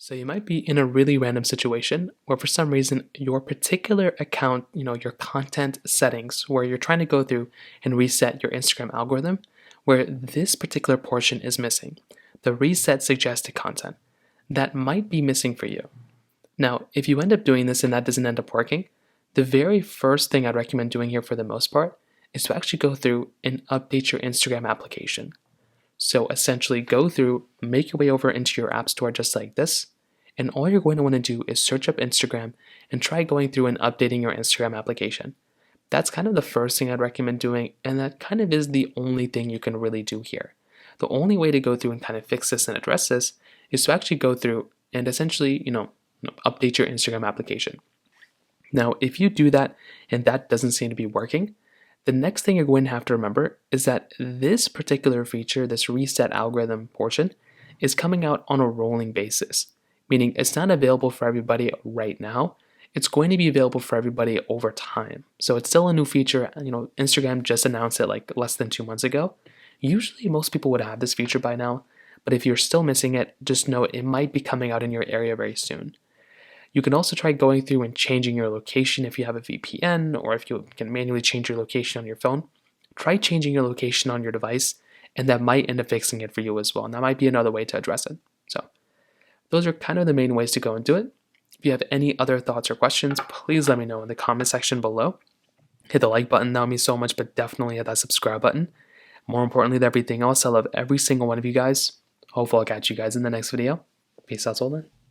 So you might be in a really random situation where for some reason your particular account, your content settings, where you're trying to go through and reset your Instagram algorithm, where this particular portion is missing. The reset suggested content. That might be missing for you. Now, if you end up doing this and that doesn't end up working, the very first thing I'd recommend doing here for the most part is to actually go through and update your Instagram application. So essentially go through, make your way over into your app store just like this, and all you're going to want to do is search up Instagram and try going through and updating your Instagram application. That's kind of the first thing I'd recommend doing, and that kind of is the only thing you can really do here. The only way to go through and kind of fix this and address this is to actually go through and essentially, update your Instagram application. Now, if you do that and that doesn't seem to be working, the next thing you're going to have to remember is that this particular feature, this reset algorithm portion, is coming out on a rolling basis, meaning it's not available for everybody right now. It's going to be available for everybody over time. So it's still a new feature. Instagram just announced it like less than 2 months ago. Usually most people would have this feature by now, but if you're still missing it, just know it might be coming out in your area very soon. You can also try going through and changing your location if you have a VPN, or if you can manually change your location on your phone. Try changing your location on your device, and that might end up fixing it for you as well. And that might be another way to address it. So those are kind of the main ways to go and do it. If you have any other thoughts or questions, please let me know in the comment section below. Hit the like button, that would mean so much, but definitely hit that subscribe button. More importantly than everything else, I love every single one of you guys. Hopefully I'll catch you guys in the next video. Peace out, till then.